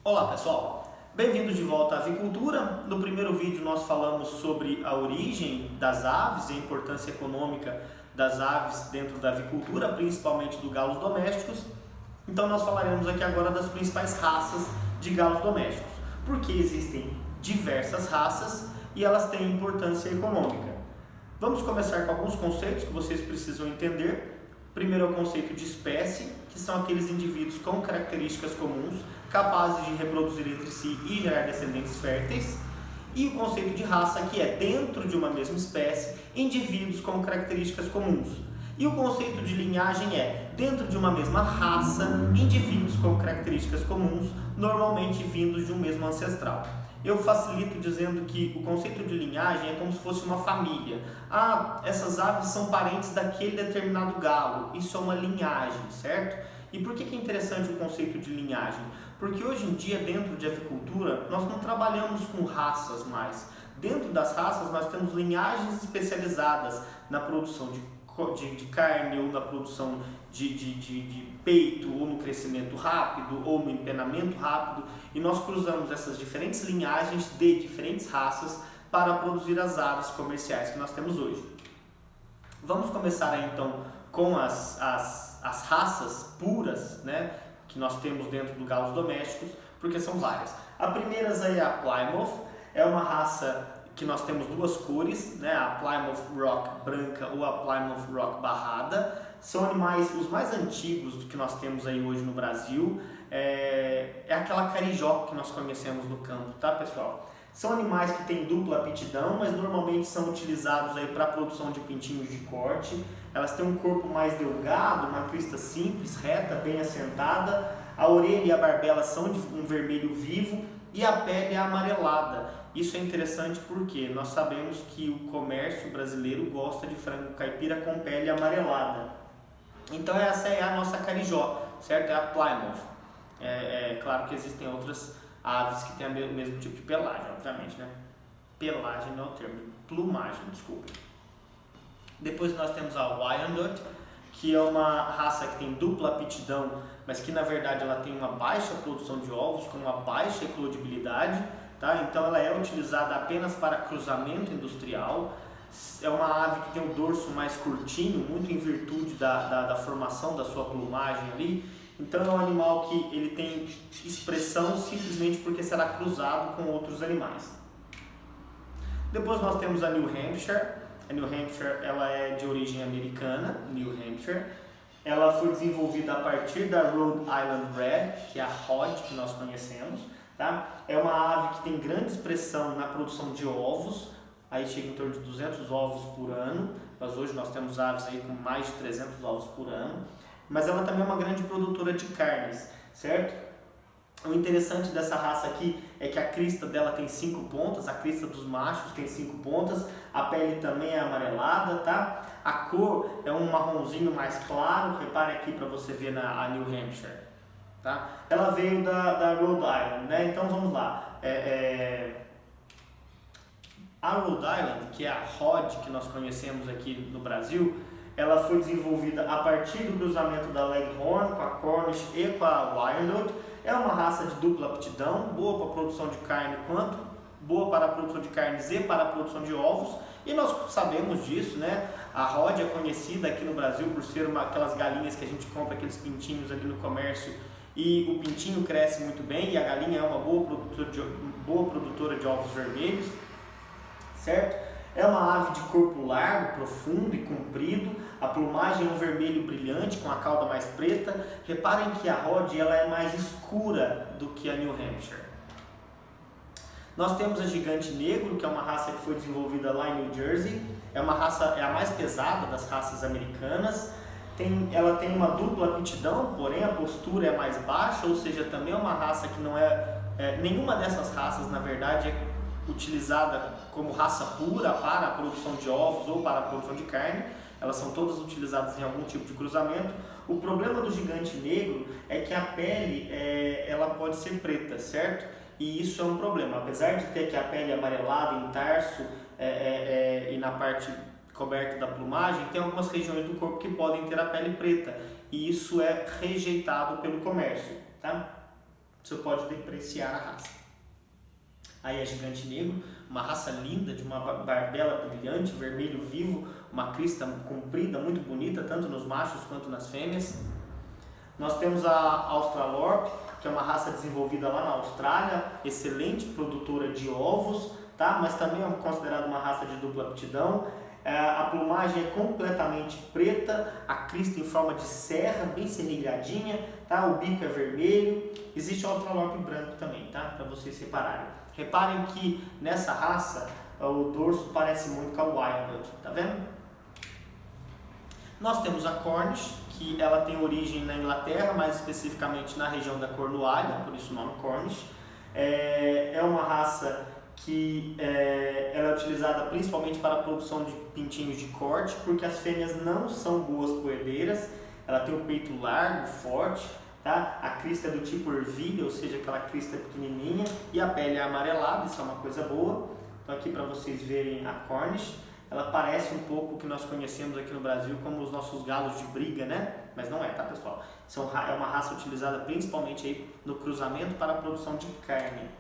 Olá pessoal, bem-vindos de volta à avicultura. No primeiro vídeo nós falamos sobre a origem das aves e a importância econômica das aves dentro da avicultura, principalmente dos galos domésticos. Então nós falaremos aqui agora das principais raças de galos domésticos, porque existem diversas raças e elas têm importância econômica. Vamos começar com alguns conceitos que vocês precisam entender. Primeiro é o conceito de espécie, que são aqueles indivíduos com características comuns, capazes de reproduzir entre si e gerar descendentes férteis. E o conceito de raça, que é dentro de uma mesma espécie, indivíduos com características comuns. E o conceito de linhagem é, dentro de uma mesma raça, indivíduos com características comuns, normalmente vindos de um mesmo ancestral. Eu facilito dizendo que o conceito de linhagem é como se fosse uma família. Essas aves são parentes daquele determinado galo. Isso é uma linhagem, certo? E por que é interessante o conceito de linhagem? Porque hoje em dia, dentro de avicultura, nós não trabalhamos com raças mais. Dentro das raças, nós temos linhagens especializadas na produção de carne, ou na produção de peito, ou no crescimento rápido, ou no empenamento rápido, e nós cruzamos essas diferentes linhagens de diferentes raças para produzir as aves comerciais que nós temos hoje. Vamos começar aí, então com as raças puras, né, que nós temos dentro do galos domésticos, porque são várias. A primeira aí é a Plymouth, é uma raça que nós temos duas cores, né? A Plymouth Rock branca ou a Plymouth Rock barrada. São animais os mais antigos que nós temos aí hoje no Brasil. É aquela carijó que nós conhecemos no campo, tá, pessoal? São animais que têm dupla aptidão, mas normalmente são utilizados aí para a produção de pintinhos de corte. Elas têm um corpo mais delgado, uma crista simples, reta, bem assentada. A orelha e a barbela são de um vermelho vivo e a pele é amarelada. Isso é interessante porque nós sabemos que o comércio brasileiro gosta de frango caipira com pele amarelada. Então essa é a nossa carijó, certo? É a Plymouth. Claro que existem outras aves que têm o mesmo tipo de pelagem, obviamente, né? Pelagem não é o termo, plumagem, desculpa. Depois nós temos a Wyandotte, que é uma raça que tem dupla aptidão, mas que na verdade ela tem uma baixa produção de ovos, com uma baixa eclodibilidade. Tá? Então ela é utilizada apenas para cruzamento industrial. É uma ave que tem um dorso mais curtinho, muito em virtude da formação da sua plumagem ali. Então é um animal que ele tem expressão simplesmente porque será cruzado com outros animais. Depois nós temos a New Hampshire. A New Hampshire ela é de origem americana, New Hampshire. Ela foi desenvolvida a partir da Rhode Island Red, que é a Rod que nós conhecemos. Tá? É uma ave que tem grande expressão na produção de ovos, aí chega em torno de 200 ovos por ano, mas hoje nós temos aves aí com mais de 300 ovos por ano, mas ela também é uma grande produtora de carnes, certo? O interessante dessa raça aqui é que a crista dela tem 5 pontas, a crista dos machos tem 5 pontas, a pele também é amarelada, tá? A cor é um marronzinho mais claro, repare aqui para você ver a New Hampshire. Tá? Ela veio da Rhode Island, né? Então vamos lá. A Rhode Island, que é a Rod que nós conhecemos aqui no Brasil, ela foi desenvolvida a partir do cruzamento da Leghorn com a Cornish e com a Wyandotte. É uma raça de dupla aptidão, boa para a produção de carne quanto boa para a produção de carnes e para a produção de ovos. E nós sabemos disso, né? A Rod é conhecida aqui no Brasil por ser aquelas galinhas que a gente compra, aqueles pintinhos ali no comércio, e o pintinho cresce muito bem e a galinha é uma boa produtora de ovos vermelhos, certo? É uma ave de corpo largo, profundo e comprido, a plumagem é um vermelho brilhante com a cauda mais preta. Reparem que a Rod ela é mais escura do que a New Hampshire. Nós temos a gigante negro, que é uma raça que foi desenvolvida lá em New Jersey, é a mais pesada das raças americanas. Ela tem uma dupla aptidão, porém a postura é mais baixa, ou seja, também é uma raça que não nenhuma dessas raças, na verdade, é utilizada como raça pura para a produção de ovos ou para a produção de carne. Elas são todas utilizadas em algum tipo de cruzamento. O problema do gigante negro é que a pele ela pode ser preta, certo? E isso é um problema. Apesar de ter aqui a pele amarelada em tarso e na parte coberta da plumagem, tem algumas regiões do corpo que podem ter a pele preta, e isso é rejeitado pelo comércio, tá? você pode depreciar a raça. Aí é gigante negro, uma raça linda, de uma barbela brilhante, vermelho vivo, uma crista comprida, muito bonita, tanto nos machos quanto nas fêmeas. Nós temos a Australorp, que é uma raça desenvolvida lá na Austrália, excelente produtora de ovos, tá? Mas também é considerada uma raça de dupla aptidão. A plumagem é completamente preta, a crista em forma de serra, bem serrilhadinha, tá? O bico é vermelho. Existe o Australorp branco também, tá? Para vocês separarem. Reparem que nessa raça o dorso parece muito com a Wildwood, tá vendo? Nós temos a Cornish, que ela tem origem na Inglaterra, mais especificamente na região da Cornualha, por isso o nome Cornish. É uma raça que ela é utilizada principalmente para a produção de pintinhos de corte, porque as fêmeas não são boas poedeiras, ela tem o peito largo, forte, tá? A crista é do tipo ervilha, ou seja, aquela crista pequenininha, e a pele é amarelada, isso é uma coisa boa. Então aqui para vocês verem a Cornish, ela parece um pouco o que nós conhecemos aqui no Brasil como os nossos galos de briga, né? Mas não é, tá, pessoal? É uma raça utilizada principalmente aí no cruzamento para a produção de carne.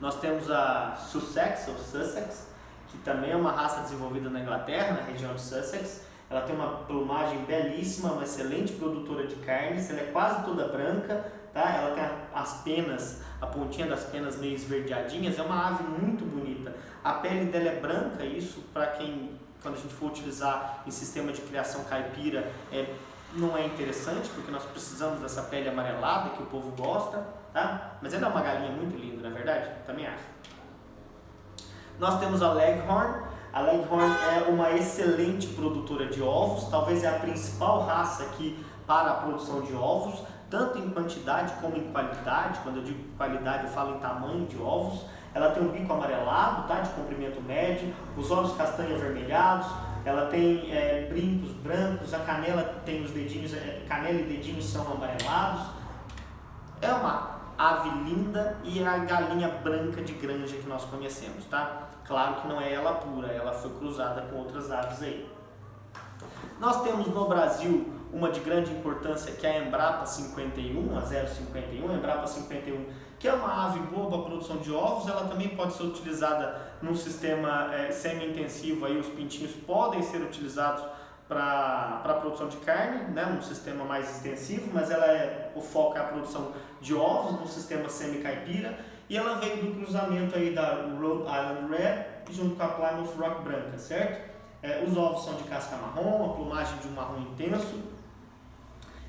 Nós temos a Sussex, ou Sussex, que também é uma raça desenvolvida na Inglaterra, na região de Sussex. Ela tem uma plumagem belíssima, uma excelente produtora de carnes, ela é quase toda branca, tá? Ela tem as penas, a pontinha das penas meio esverdeadinhas, é uma ave muito bonita. A pele dela é branca, isso para quem, quando a gente for utilizar em sistema de criação caipira, não é interessante, porque nós precisamos dessa pele amarelada que o povo gosta, tá? Mas ela é uma galinha muito linda, não é verdade? Também acho. Nós temos a Leghorn. A Leghorn é uma excelente produtora de ovos, talvez é a principal raça aqui para a produção de ovos, tanto em quantidade como em qualidade. Quando eu digo qualidade, eu falo em tamanho de ovos. Ela tem um bico amarelado, tá? De comprimento médio, os olhos castanho avermelhados, ela tem brincos brancos, a canela tem os dedinhos, canela e dedinhos são amarelados. É uma ave linda e é a galinha branca de granja que nós conhecemos, tá? Claro que não é ela pura, ela foi cruzada com outras aves aí. Nós temos no Brasil uma de grande importância que é a Embrapa 51, a 051, a Embrapa 51, que é uma ave boa para a produção de ovos. Ela também pode ser utilizada num sistema semi-intensivo, aí os pintinhos podem ser utilizados para a produção de carne, né, num sistema mais extensivo, mas o foco é a produção de ovos num sistema semi-caipira, e ela veio do cruzamento aí da Rhode Island Red junto com a Plymouth Rock branca, certo? Os ovos são de casca marrom, a plumagem de um marrom intenso.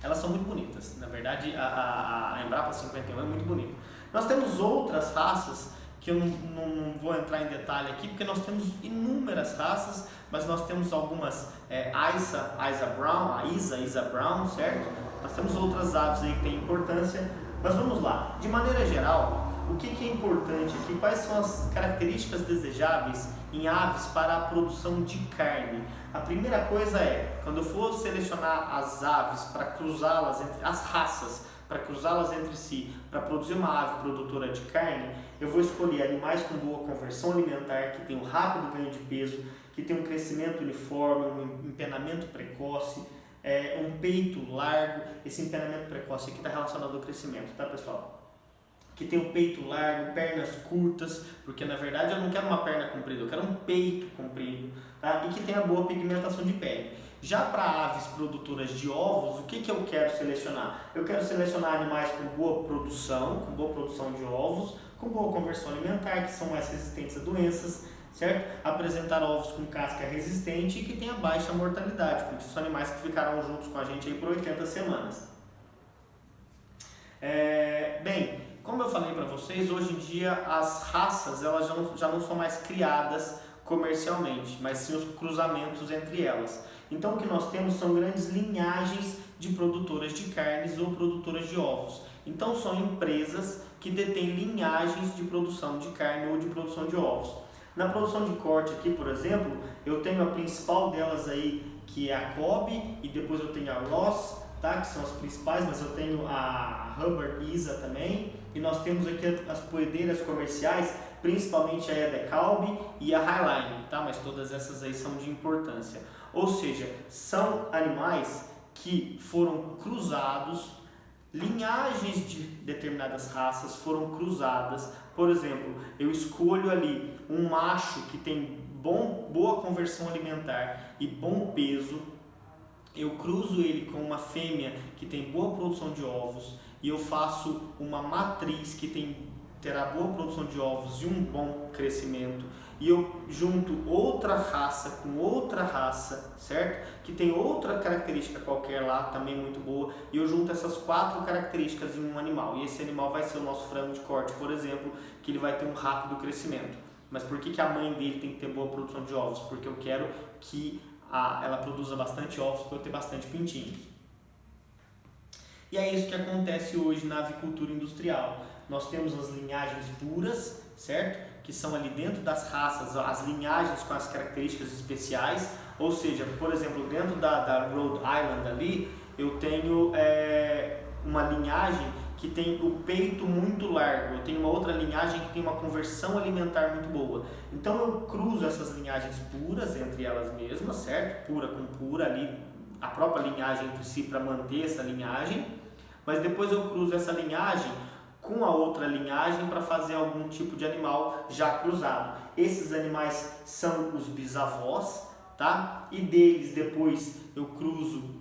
Elas são muito bonitas, na verdade a Embrapa 51 é muito bonita. Nós temos outras raças que eu não vou entrar em detalhe aqui, porque nós temos inúmeras raças, mas nós temos algumas, Isa Brown, certo? Nós temos outras aves aí que têm importância, mas vamos lá. De maneira geral, o que é importante aqui? Quais são as características desejáveis em aves para a produção de carne? A primeira coisa quando eu for selecionar as aves para cruzá-las entre as raças, para cruzá-las entre si, para produzir uma ave produtora de carne, eu vou escolher animais com boa conversão alimentar, que tem um rápido ganho de peso, que tem um crescimento uniforme, um empenamento precoce, um peito largo. Esse empenamento precoce aqui está relacionado ao crescimento, tá, pessoal? Que tem um peito largo, pernas curtas, porque na verdade eu não quero uma perna comprida, eu quero um peito comprido, tá? E que tenha boa pigmentação de pele. Já para aves produtoras de ovos, o que eu quero selecionar? Eu quero selecionar animais com boa produção de ovos, com boa conversão alimentar, que são mais resistentes a doenças, certo? Apresentar ovos com casca resistente e que tenha baixa mortalidade, porque são animais que ficarão juntos com a gente aí por 80 semanas. Bem, como eu falei para vocês, hoje em dia as raças elas já não são mais criadas comercialmente, mas sim os cruzamentos entre elas. Então o que nós temos são grandes linhagens de produtoras de carnes ou produtoras de ovos. Então são empresas que detêm linhagens de produção de carne ou de produção de ovos. Na produção de corte aqui, por exemplo, eu tenho a principal delas aí, que é a Kobe, e depois eu tenho a Ross, tá? Que são as principais, mas eu tenho a Hubbard Isa também, e nós temos aqui as poedeiras comerciais, principalmente a Edecalb e a Highline, tá? Mas todas essas aí são de importância. Ou seja, são animais que foram cruzados linhagens de determinadas raças foram cruzadas. Por exemplo, eu escolho ali um macho que tem boa conversão alimentar e bom peso, eu cruzo ele com uma fêmea que tem boa produção de ovos e eu faço uma matriz que terá boa produção de ovos e um bom crescimento, e eu junto outra raça com outra raça, certo? Que tem outra característica qualquer lá, também muito boa, e eu junto essas 4 características em um animal, e esse animal vai ser o nosso frango de corte, por exemplo, que ele vai ter um rápido crescimento. Mas por que a mãe dele tem que ter boa produção de ovos? Porque eu quero que ela produza bastante ovos para eu ter bastante pintinhos. E é isso que acontece hoje na avicultura industrial. Nós temos as linhagens puras, certo? Que são ali dentro das raças, as linhagens com as características especiais. Ou seja, por exemplo, dentro da Rhode Island ali, eu tenho uma linhagem que tem o peito muito largo. Eu tenho uma outra linhagem que tem uma conversão alimentar muito boa. Então eu cruzo essas linhagens puras entre elas mesmas, certo? Pura com pura ali, a própria linhagem entre si para manter essa linhagem. Mas depois eu cruzo essa linhagem com a outra linhagem para fazer algum tipo de animal já cruzado. Esses animais são os bisavós, tá? E deles depois eu cruzo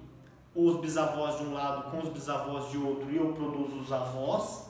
os bisavós de um lado com os bisavós de outro e eu produzo os avós.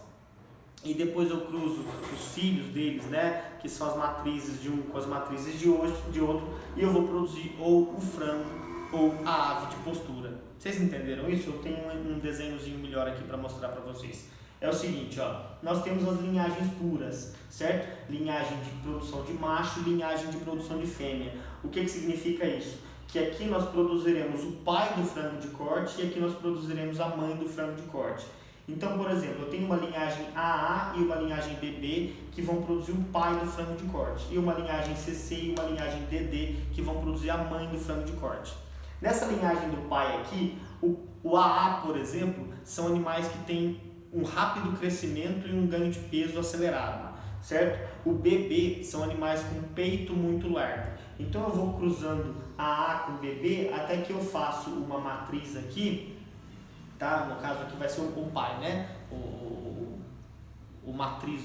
E depois eu cruzo os filhos deles, né? Que são as matrizes de um com as matrizes de outro, e eu vou produzir ou o frango ou a ave de postura. Vocês entenderam isso? Eu tenho um desenhozinho melhor aqui para mostrar para vocês. É o seguinte, ó, nós temos as linhagens puras, certo? Linhagem de produção de macho e linhagem de produção de fêmea. O que significa isso? Que aqui nós produziremos o pai do frango de corte e aqui nós produziremos a mãe do frango de corte. Então, por exemplo, eu tenho uma linhagem AA e uma linhagem BB que vão produzir o pai do frango de corte, e uma linhagem CC e uma linhagem DD que vão produzir a mãe do frango de corte. Nessa linhagem do pai aqui, o AA, por exemplo, são animais que têm um rápido crescimento e um ganho de peso acelerado, certo? O BB são animais com peito muito largo. Então eu vou cruzando AA com BB até que eu faço uma matriz aqui, tá? No caso aqui vai ser o pai, né? O matriz.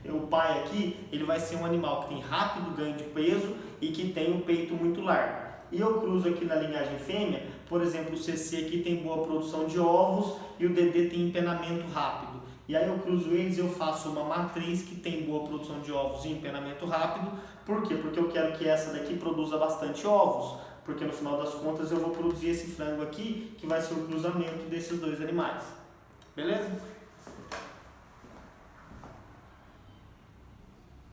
O pai aqui, ele vai ser um animal que tem rápido ganho de peso e que tem o peito muito largo. E eu cruzo aqui na linhagem fêmea, por exemplo, o CC aqui tem boa produção de ovos e o DD tem empenamento rápido. E aí eu cruzo eles e eu faço uma matriz que tem boa produção de ovos e empenamento rápido. Por quê? Porque eu quero que essa daqui produza bastante ovos, porque no final das contas eu vou produzir esse frango aqui, que vai ser o cruzamento desses dois animais. Beleza?